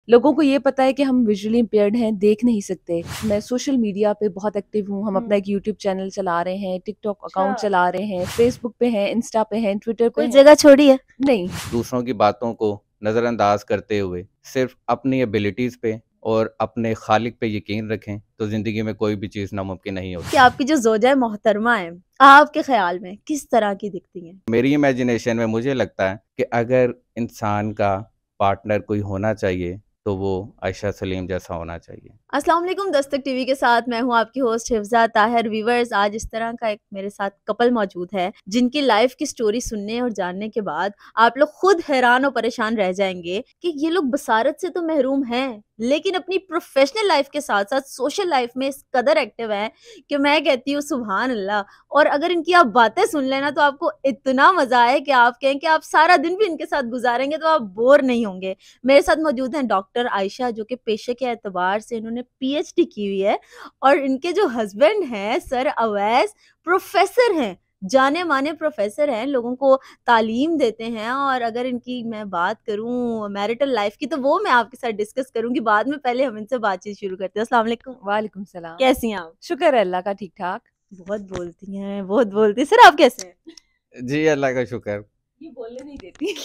लोगों को ये पता है कि हम विजुअली इम्पेयर्ड हैं, देख नहीं सकते। मैं सोशल मीडिया पे बहुत एक्टिव हूँ। हम अपना एक यूट्यूब चैनल चला रहे हैं, टिकटॉक अकाउंट अच्छा। चला रहे हैं, फेसबुक पे हैं, इंस्टा पे हैं, ट्विटर पे कोई हैं। जगह छोड़ी है? नहीं। दूसरों की बातों को नज़रअंदाज करते हुए सिर्फ अपनी एबिलिटीज़ पे और अपने खालिक पे यकीन रखें तो ज़िंदगी में कोई भी चीज़ नामुमकिन नहीं होती। कि आपकी जो ज़ौजा मोहतरमा है, आपके ख्याल में किस तरह की दिखती हैं? मेरी इमेजिनेशन में मुझे लगता है कि अगर इंसान का पार्टनर कोई होना चाहिए तो वो आयशा सलीम जैसा होना चाहिए। अस्सलाम वालेकुम, दस्तक टीवी के साथ मैं हूं आपकी होस्ट हिफ्जा ताहिर। व्यूअर्स, आज इस तरह का एक मेरे साथ कपल मौजूद है जिनकी लाइफ की स्टोरी सुनने और जानने के बाद आप लोग खुद हैरान और परेशान रह जाएंगे कि ये लोग बसारत से तो महरूम हैं, लेकिन अपनी प्रोफेशनल लाइफ के साथ साथ सोशल लाइफ में इस कदर एक्टिव हैं कि मैं कहती हूँ सुभान अल्लाह। और अगर इनकी आप बातें सुन लेना तो आपको इतना मजा आए कि आप कहें कि आप सारा दिन भी इनके साथ गुजारेंगे तो आप बोर नहीं होंगे। मेरे साथ मौजूद हैं डॉक्टर आयशा, जो कि पेशे के एतबार से इन्होंने पीएचडी की हुई है, और इनके जो हस्बैंड हैं सर अवैस, प्रोफेसर हैं, जाने माने प्रोफेसर हैं, लोगों को तालीम देते हैं। और अगर इनकी मैं बात करूं मैरिटल लाइफ की तो वो मैं आपके साथ डिस्कस करूंगी बाद में। पहले हम इनसे बातचीत शुरू करते हैं। अस्सलाम वालेकुम। वालेकुम सलाम। कैसी हैं आप? शुक्र है अल्लाह का, ठीक ठाक। बहुत बोलती हैं, बहुत बोलती हैं। सर आप कैसे हैं? जी अल्लाह का शुक्र। ये बोलने नहीं देती।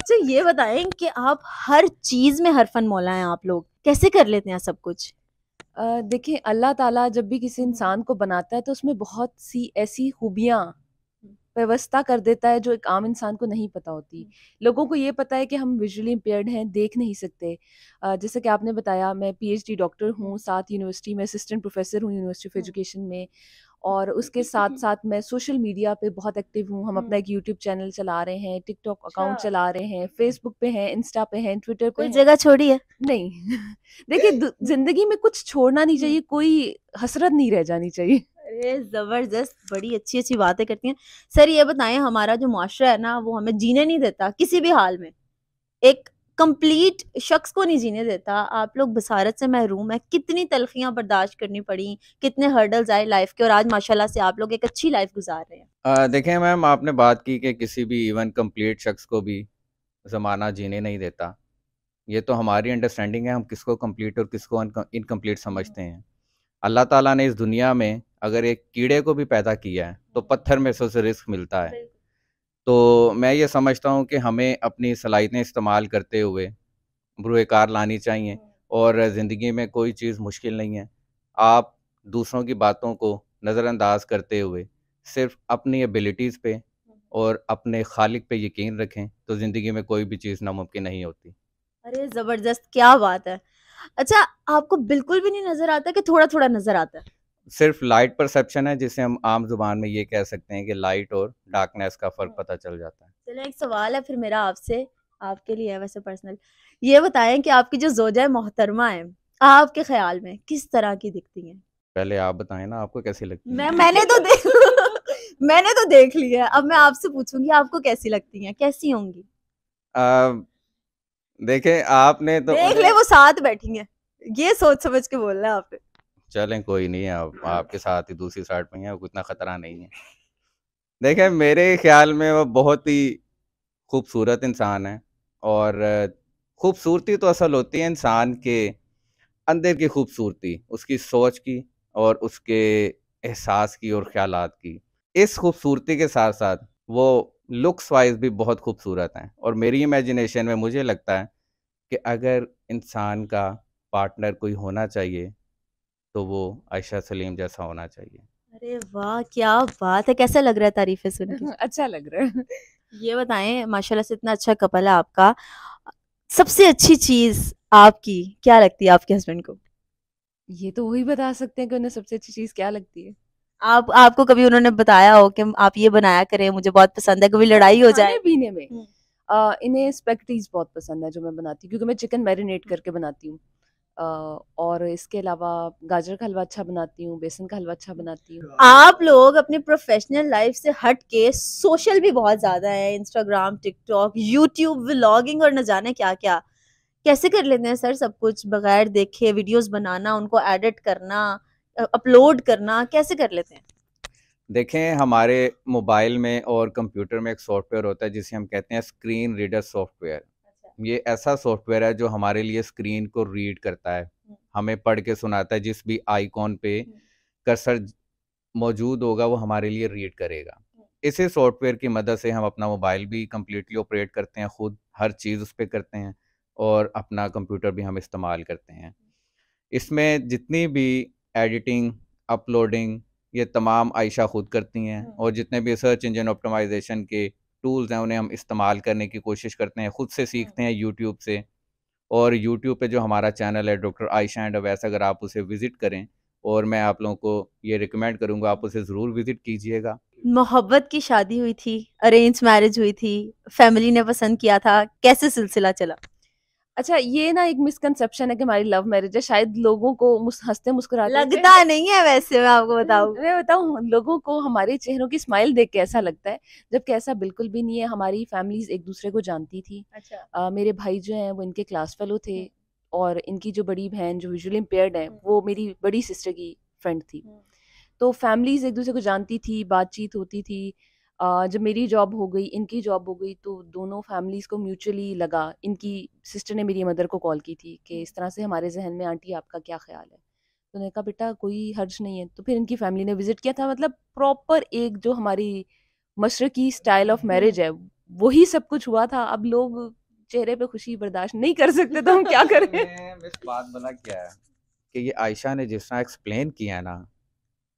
तो ये बताएं कि आप हर चीज में हरफन मौला हैं, आप लोग कैसे कर लेते हैं सब कुछ? देखिए, अल्लाह ताला जब भी किसी इंसान को बनाता है तो उसमें बहुत सी ऐसी खूबियाँ व्यवस्था कर देता है जो एक आम इंसान को नहीं पता होती। लोगों को ये पता है कि हम विजुअली इम्पेयर्ड हैं, देख नहीं सकते। जैसे कि आपने बताया, मैं पीएचडी डॉक्टर हूँ, साथ यूनिवर्सिटी में असिस्टेंट प्रोफेसर हूँ यूनिवर्सिटी ऑफ एजुकेशन में। और उसके साथ-साथ मैं सोशल मीडिया पे बहुत एक्टिव हूँ। हम अपना एक यूट्यूब चैनल चला रहे हैं, टिकटॉक अकाउंट अच्छा। चला रहे हैं, फेसबुक पे हैं, इंस्टा पे हैं, ट्विटर पे कोई हैं। जगह छोड़ी है? नहीं। देखिए, ज़िंदगी में कुछ छोड़ना नहीं चाहिए, कोई हसरत नहीं रह जानी चाहिए। अरे जबरदस्त, बड़ी अच्छी अच्छी बातें करती हैं। सर ये बताएं, हमारा जो मुआशरा है ना वो हमें जीने नहीं देता किसी भी हाल में, एक कंप्लीट शख्स को नहीं जीने देता। आप लोग बसारत से महरूम है, कितनी तलखियां बर्दाश्त करनी पड़ी, कितने हर्डल्स आए लाइफ के, और आज माशाल्लाह से आप लोग एक अच्छी लाइफ गुजार रहे हैं। देखें मैम, आपने बात की कि किसी भी इवन कंप्लीट शख्स को भी ज़माना जीने नहीं देता। ये तो हमारी अंडरस्टैंडिंग है, हम किसको कंप्लीट और किसको इनकम्प्लीट समझते हैं। अल्लाह ताला ने इस दुनिया में अगर एक कीड़े को भी पैदा किया है तो पत्थर में से उसे रिस्क मिलता है। तो मैं ये समझता हूँ कि हमें अपनी सलाहियतें इस्तेमाल करते हुए बुरुएकार लानी चाहिए, और ज़िंदगी में कोई चीज़ मुश्किल नहीं है। आप दूसरों की बातों को नज़रअंदाज करते हुए सिर्फ अपनी एबिलिटीज़ पे और अपने खालिक पे यकीन रखें तो ज़िंदगी में कोई भी चीज़ नामुमकिन नहीं होती। अरे जबरदस्त, क्या बात है। अच्छा, आपको बिल्कुल भी नहीं नजर आता कि थोड़ा थोड़ा नजर आता है? सिर्फ लाइट परसेप्शन है, जिसे हम आम जुबान में ये कह सकते हैं कि लाइट और डार्कनेस का फ़र्क पता चल जाता है। चलो एक सवाल है फिर मेरा आपसे, आपके लिए है वैसे पर्सनल। ये बताएं कि आपकी जो ज़ौजा मोहतरमा है, आपके ख्याल में किस तरह की दिखती हैं? पहले आप बताएं ना, आपको कैसी लगती है? मैंने तो देख मैंने तो देख लिया है, अब मैं आपसे पूछूंगी आपको कैसी लगती हैं, कैसी होंगी? देखें, आपने तो देख ले, वो साथ बैठी हैं, ये सोच समझ के बोलना है आपने। चलें कोई नहीं, आप आपके साथ ही दूसरी साइड पे हैं, इतना ख़तरा नहीं है। देखें, मेरे ख्याल में वो बहुत ही खूबसूरत इंसान है, और खूबसूरती तो असल होती है इंसान के अंदर की खूबसूरती, उसकी सोच की और उसके एहसास की और ख़्यालात की। इस खूबसूरती के साथ साथ वो लुक्स वाइज भी बहुत खूबसूरत हैं, और मेरी इमेजिनेशन में मुझे लगता है कि अगर इंसान का पार्टनर कोई होना चाहिए तो वो आयशा सलीम जैसा होना चाहिए। अरे वाह, क्या बात है, कैसा लग रहा है तारीफें सुन के? अच्छा लग रहा है। ये बताएं, माशाल्लाह से इतना अच्छा कपल है आपका, सबसे अच्छी चीज आपकी क्या लगती है आपके हस्बैंड को? ये तो वही बता सकते हैं कि उन्हें सबसे अच्छी चीज़ क्या लगती है। आपको कभी उन्होंने बताया हो कि आप ये बनाया करें, मुझे बहुत पसंद है, कभी लड़ाई हो जाए? खाने-पीने में हम्म। इन्हें स्पेगेटीज़ बहुत पसंद है जो मैं बनाती हूँ, क्योंकि मैं चिकन मैरिनेट करके बनाती हूँ। और इसके अलावा गाजर का हलवा अच्छा बनाती हूँ, बेसन का हलवा अच्छा बनाती हूँ। आप लोग अपने प्रोफेशनल लाइफ से हट के सोशल भी बहुत ज्यादा है, इंस्टाग्राम, टिकटॉक, यूट्यूब, व्लॉगिंग और न जाने क्या क्या। कैसे कर लेते हैं सर सब कुछ बगैर देखे? वीडियोस बनाना, उनको एडिट करना, अपलोड करना, कैसे कर लेते हैं? देखें, हमारे मोबाइल में और कंप्यूटर में एक सॉफ्टवेयर होता है जिसे हम कहते हैं स्क्रीन रीडर सॉफ्टवेयर। ये ऐसा सॉफ्टवेयर है जो हमारे लिए स्क्रीन को रीड करता है, हमें पढ़ के सुनाता है। जिस भी आइकॉन पे कर्सर मौजूद होगा वो हमारे लिए रीड करेगा। इसी सॉफ्टवेयर की मदद से हम अपना मोबाइल भी कम्प्लीटली ऑपरेट करते हैं, खुद हर चीज़ उस पर करते हैं, और अपना कंप्यूटर भी हम इस्तेमाल करते हैं। इसमें जितनी भी एडिटिंग, अपलोडिंग, ये तमाम आयशा खुद करती हैं, और जितने भी सर्च इंजन ऑप्टिमाइजेशन के टूल्स हैं उन्हें हम इस्तेमाल करने की कोशिश करते हैं, खुद से सीखते हैं यूट्यूब से। और यूट्यूब पे जो हमारा चैनल है डॉक्टर आयशा एंड अवैस, अगर आप उसे विज़िट करें, और मैं आप लोगों को ये रिकमेंड करूँगा आप उसे ज़रूर विज़िट कीजिएगा। मोहब्बत की शादी हुई थी, अरेंज मैरिज हुई थी, फैमिली ने पसंद किया था, कैसे सिलसिला चला? अच्छा, ये ना एक मिसकंसेप्शन है कि हमारी लव मैरिज है। शायद लोगों को हंसते मुस्कुराते लगता नहीं है वैसे, मैं आपको बताऊं। मैं बताऊं, लोगों को हमारे चेहरों की स्माइल देख के ऐसा लगता है, जबकि ऐसा बिल्कुल भी नहीं है। हमारी फैमिलीज एक दूसरे को जानती थी। अच्छा। मेरे भाई जो हैं वो इनके क्लास फेलो थे, और इनकी जो बड़ी बहन जो विजुअली इम्पेयर्ड है वो मेरी बड़ी सिस्टर की फ्रेंड थी। तो फैमिलीज एक दूसरे को जानती थी, बातचीत होती थी। जब मेरी जॉब हो गई, इनकी जॉब हो गई, तो दोनों फैमिलीज को म्यूचुअली लगा। इनकी सिस्टर ने मेरी मदर को कॉल की थी कि इस तरह से हमारे जहन में आंटी आपका क्या ख्याल है। तो उन्होंने कहा बेटा कोई हर्ज नहीं है। तो फिर इनकी फैमिली ने विजिट किया था। मतलब प्रॉपर एक जो हमारी मशरकी स्टाइल ऑफ मैरिज है वही सब कुछ हुआ था। अब लोग चेहरे पे खुशी बर्दाश्त नहीं कर सकते तो हम क्या करें। इस बात बना क्या है कि ये आयशा ने जिस तरह एक्सप्लेन किया ना,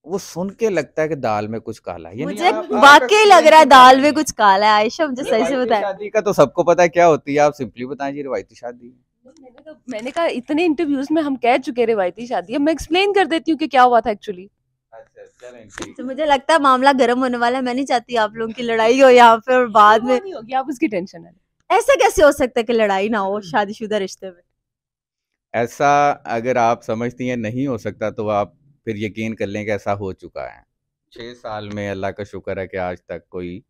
वो सुन के लगता है कि दाल में कुछ काला है। मुझे वाकई लग रहा है दाल में कुछ काला है। आयशा मुझे सही से बताया। शादी का तो सबको पता है क्या होती है, आप सिंपली बताएं जी रिवायती शादी। मैंने कहा इतने इंटरव्यूज में हम कह चुके रिवायती शादी, अब मैं एक्सप्लेन कर देती हूँ कि क्या हुआ था एक्चुअली। तो मुझे लगता है मामला गर्म होने वाला है। मैं नहीं चाहती आप लोगों की लड़ाई हो यहाँ पे और बाद में। नहीं होगी, आप उसकी टेंशन है। ऐसा कैसे हो सकता है कि लड़ाई ना हो शादीशुदा रिश्ते में? ऐसा अगर आप समझती हैं नहीं हो सकता तो आप फिर यकीन कर लें कि ऐसा हो चुका है। 6 साल में अल्लाह का शुक्र है कि आज तक कोई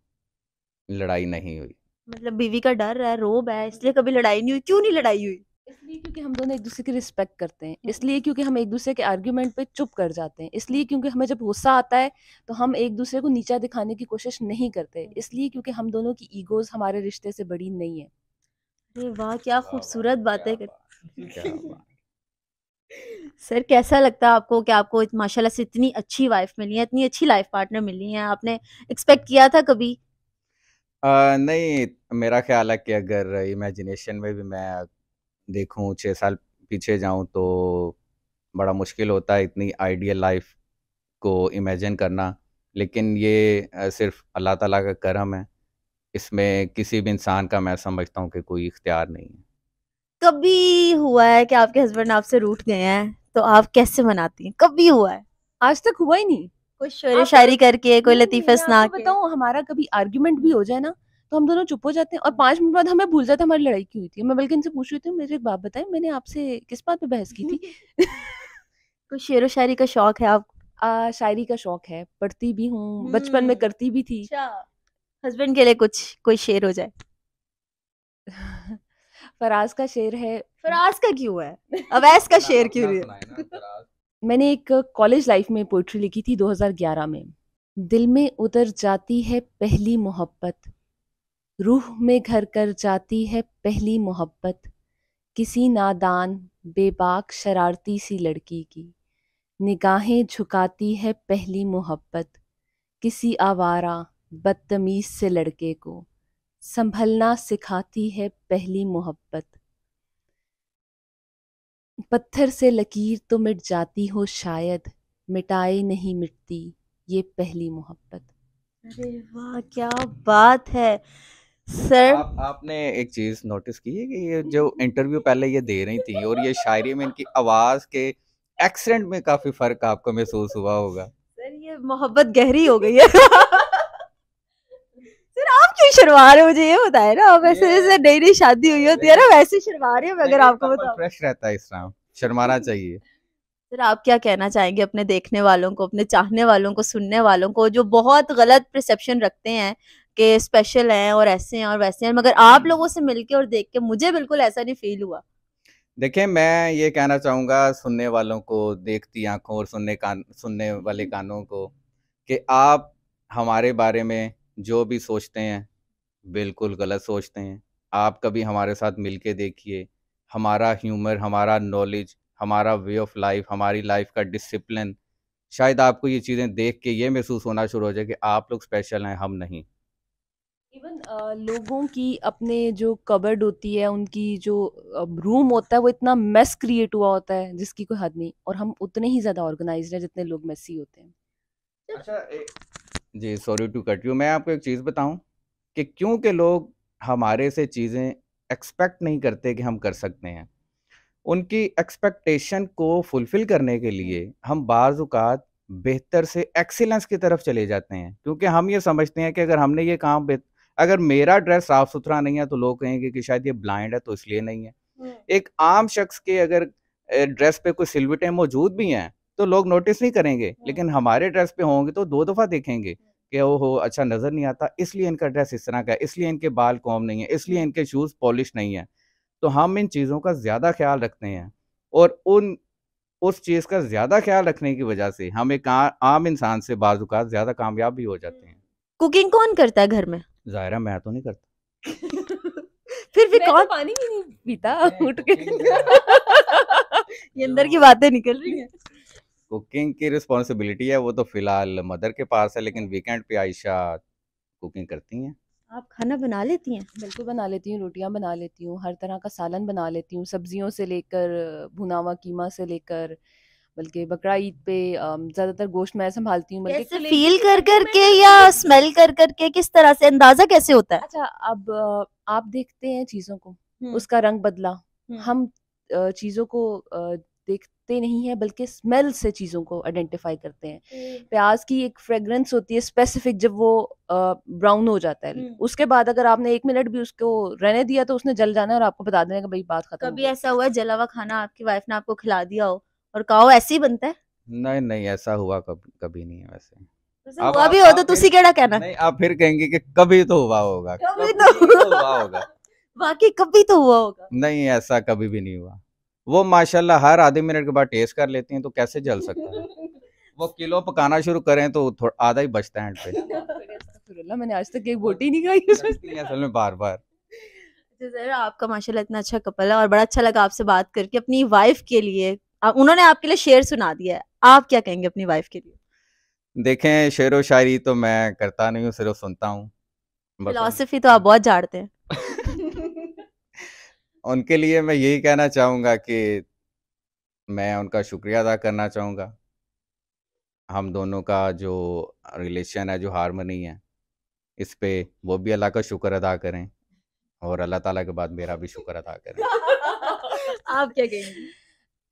लड़ाई नहीं हुई। मतलब बीवी का डर है, रोब है, इसलिए कभी लड़ाई नहीं हुई। क्यों नहीं लड़ाई हुई? इसलिए क्योंकि हम दोनों एक दूसरे की रिस्पेक्ट करते हैं, इसलिए क्योंकि हम एक दूसरे के आर्ग्यूमेंट पे चुप कर जाते हैं, इसलिए क्योंकि हमें जब गुस्सा आता है तो हम एक दूसरे को नीचा दिखाने की कोशिश नहीं करते, इसलिए क्योंकि हम दोनों की ईगोज हमारे रिश्ते से बड़ी नहीं है। अरे वाह, क्या खूबसूरत बातें कर। क्या बात। सर कैसा लगता है आपको कि आपको माशाल्लाह से इतनी अच्छी वाइफ मिली है, इतनी अच्छी लाइफ पार्टनर मिली है? आपने एक्सपेक्ट किया था कभी? नहीं, मेरा ख्याल है कि अगर इमेजिनेशन में भी मैं देखूं 6 साल पीछे जाऊं तो बड़ा मुश्किल होता है इतनी आइडियल लाइफ को इमेजिन करना। लेकिन ये सिर्फ अल्लाह ताला का करम है, इसमें किसी भी इंसान का मैं समझता हूँ कि कोई इख्तियार नहीं है। कभी हुआ है कि आपके हस्बैंड आपसे रूठ गए हैं तो आप कैसे मनाती हैं? कभी हुआ है? आज तक हुआ ही नहीं। कोई शेर शायरी करके, कोई लतीफे सुना के? बताऊं, हमारा कभी आर्ग्यूमेंट भी हो जाए ना तो हम दोनों चुप हो जाते हैं, और 5 मिनट बाद हमें भूल जाता है हमारी लड़ाई क्यों हुई थी। मैं बल्कि इनसे पूछ रही थी, मेरे एक बात बताएं, मैंने आपसे किस बात पे बहस की थी। कोई शेर शायरी का शौक है आपको? शायरी का शौक है, पढ़ती भी हूँ, बचपन में करती भी थी। हस्बैंड के लिए कुछ कोई शेर हो जाए। फराज का शेर है। फराज का क्यों है? अवैस का शेर क्यों है? मैंने एक कॉलेज लाइफ में पोइट्री लिखी थी 2011 में। दिल में उतर जाती है पहली मोहब्बत, रूह में घर कर जाती है पहली मोहब्बत, किसी नादान बेबाक शरारती सी लड़की की, निगाहें झुकाती है पहली मोहब्बत, किसी आवारा बदतमीज से लड़के को, संभलना सिखाती है पहली मोहब्बत। पत्थर से लकीर तो मिट जाती हो शायद, मिटाए नहीं मिटती ये पहली मोहब्बत। अरे वाह, क्या बात है सर। आपने एक चीज नोटिस की है कि ये जो इंटरव्यू पहले ये दे रही थी और ये शायरी में इनकी आवाज के एक्सेंट में काफी फर्क आपको महसूस हुआ होगा। सर ये मोहब्बत गहरी हो गई है। सर आप क्यों शर्मा रहे हो? मुझे ये बताए ना। आप ऐसे जैसे नई नई शादी हुई होती है ना वैसे शर्मा रहे हो। अगर आपको बताओ, फ्रेश रहता है इस तरह, शर्माना चाहिए। सर आप क्या कहना चाहेंगे अपने देखने वालों को, अपने चाहने वालों को, सुनने वालों को, जो बहुत गलत परसेप्शन रखते हैं कि स्पेशल हैं और ऐसे हैं और वैसे हैं, मगर आप लोगों से मिलके और देख के मुझे बिल्कुल ऐसा नहीं फील हुआ। देखिए, मैं ये कहना चाहूँगा सुनने वालों को, देखती आंखों और सुनने वाले कानों को, कि आप हमारे बारे में जो भी सोचते हैं बिल्कुल गलत सोचते हैं। आप कभी हमारे साथ मिल के देखिए, हमारा ह्यूमर, हमारा नॉलेज, हमारा वे ऑफ लाइफ, हमारी लाइफ का डिसिप्लिन, शायद आपको ये चीज़ें देख के ये महसूस होना शुरू हो जाए कि आप लोग स्पेशल हैं, हम नहीं। इवन लोगों की अपने जो कबर्ड होती है, उनकी जो रूम होता है, वो इतना मेस क्रिएट हुआ होता है जिसकी कोई हद नहीं, और हम उतने ही ज्यादा ऑर्गेनाइज्ड हैं जितने लोग मेसी होते हैं। अच्छा, जी सॉरी टू कट यू, मैं आपको एक चीज़ बताऊं कि क्यों के लोग हमारे से चीज़ें एक्सपेक्ट नहीं करते कि हम कर सकते हैं। उनकी एक्सपेक्टेशन को फुलफिल करने के लिए हम बाज़ औक़ात बेहतर से एक्सीलेंस की तरफ चले जाते हैं, क्योंकि हम ये समझते हैं कि अगर हमने ये काम अगर मेरा ड्रेस साफ सुथरा नहीं है तो लोग कहेंगे कि शायद ये ब्लाइंड है तो इसलिए नहीं है। एक आम शख्स के अगर ड्रेस पे कोई सिलवटें मौजूद भी हैं तो लोग नोटिस नहीं करेंगे, लेकिन हमारे ड्रेस पे होंगे तो 2 दफ़ा देखेंगे कि ओहो अच्छा नज़र नहीं आता, इसलिए इनका ड्रेस इस तरह का है, इसलिए इनके बाल कॉम्ब नहीं है, इसलिए इनके शूज़ पॉलिश नहीं है। तो हम इन चीज़ों का ज़्यादा ख्याल रखते हैं, और उस चीज़ का ज़्यादा ख्याल रखने की वजह से हम एक आम इंसान से बाज़ औक़ात ज़्यादा कामयाब भी हो जाते हैं। कुकिंग कौन करता है घर में? ज़ाहिर है मैं तो नहीं करता। फिर भी मैं कौन? तो पानी भी नहीं पीता उठ के। ये अंदर की बातें निकल रही हैं। कुकिंग की रिस्पॉन्सिबिलिटी है वो तो फ़िलहाल मदर के पास है, लेकिन वीकेंड पे आयशा कुकिंग करती हैं। आप खाना बना लेती हैं? बिल्कुल बना लेती हूँ, रोटियां बना लेती हूँ, हर तरह का सालन बना लेती हूँ, सब्जियों से लेकर भुना हुआ कीमा से लेकर, बल्कि बकरा ईद पे ज्यादातर गोश्त मैं संभालती हूँ। बल्कि कैसे फील कर करके या स्मेल कर करके, किस तरह से अंदाजा कैसे होता है? अच्छा, अब आप देखते हैं चीजों को, हम्म, उसका रंग बदला। हम चीजों को देखते नहीं है, बल्कि स्मेल से चीजों को आइडेंटिफाई करते हैं। प्याज की एक फ्रेग्रेंस होती है स्पेसिफिक, जब वो ब्राउन हो जाता है, उसके बाद अगर आपने 1 मिनट भी उसको रहने दिया तो उसने जल जाना है और आपको बता देना कि भाई बात खत्म हो कभी गई। ऐसा हुआ जला हुआ खाना आपकी वाइफ ने आपको खिला दिया हो और कहा हो ऐसे ही बनता है? नहीं, नहीं ऐसा हुआ कभी नहीं है वैसे। वैसे हुआ भी हो तो तुसी केड़ा कहना? नहीं, आप फिर कहेंगे कि कभी तो हुआ होगा, कभी तो हुआ होगा। वाकई कभी तो हुआ होगा। नहीं, ऐसा कभी भी नहीं हुआ। वो माशाल्लाह हर आधे मिनट के बाद टेस्ट कर लेती हैं, तो कैसे जल सकता है? वो किलो पकाना शुरू करें तो आधा ही बचता है एंड पे। अस्तगफिरुल्लाह, मैंने आज तक एक बोटी नहीं खाई उसमें। बचती है असल में बार-बार। अच्छा सर, आपका माशाल्लाह इतना अच्छा कपल है और बड़ा अच्छा लगा आपसे बात करके। अपनी वाइफ के लिए उन्होंने आपके लिए शेर सुना दिया है, आप क्या कहेंगे अपनी वाइफ के लिए? देखें, शेरो शायरी तो मैं करता नहीं हूँ, सिर्फ सुनता हूँ। फिलॉसफी तो आप बहुत झाड़ते हैं। उनके लिए मैं यही कहना चाहूँगा कि मैं उनका शुक्रिया अदा करना चाहूँगा। हम दोनों का जो रिलेशन है, जो हार्मनी है, इस पे वो भी अल्लाह का शुक्र अदा करें और अल्लाह ताला के बाद मेरा भी शुक्र अदा करें। आप क्या कहेंगी?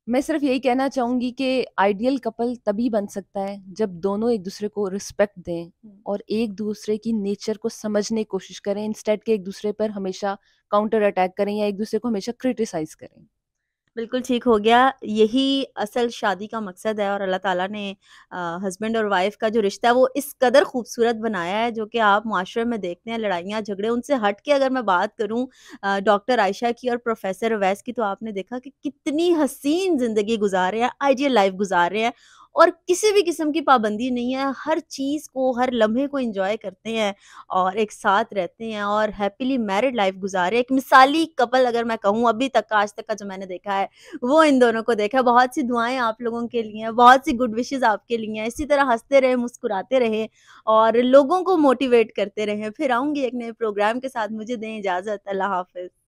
मैं सिर्फ यही कहना चाहूंगी कि आइडियल कपल तभी बन सकता है जब दोनों एक दूसरे को रिस्पेक्ट दें और एक दूसरे की नेचर को समझने की कोशिश करें, इंस्टेड के एक दूसरे पर हमेशा काउंटर अटैक करें या एक दूसरे को हमेशा क्रिटिसाइज करें। बिल्कुल ठीक हो गया। यही असल शादी का मकसद है और अल्लाह ताला ने हस्बैंड और वाइफ का जो रिश्ता है वो इस कदर खूबसूरत बनाया है, जो कि आप माशरे में देखते हैं लड़ाइयाँ झगड़े। उनसे हट के अगर मैं बात करूँ डॉक्टर आयशा की और प्रोफेसर अवैस की, तो आपने देखा कि कितनी हसीन ज़िंदगी गुजार रहे हैं, आइडियल लाइफ गुजार रहे हैं और किसी भी किस्म की पाबंदी नहीं है। हर चीज़ को, हर लम्हे को एंजॉय करते हैं और एक साथ रहते हैं और हैप्पीली मैरिड लाइफ गुजार रहे हैं। एक मिसाली कपल अगर मैं कहूँ अभी तक का, आज तक का जो मैंने देखा है, वो इन दोनों को देखा। बहुत सी दुआएं आप लोगों के लिए हैं, बहुत सी गुड विशेस आपके लिए हैं। इसी तरह हंसते रहे, मुस्कुराते रहे और लोगों को मोटिवेट करते रहे। फिर आऊंगी एक नए प्रोग्राम के साथ। मुझे दें इजाजत। अल्लाह हाफिज।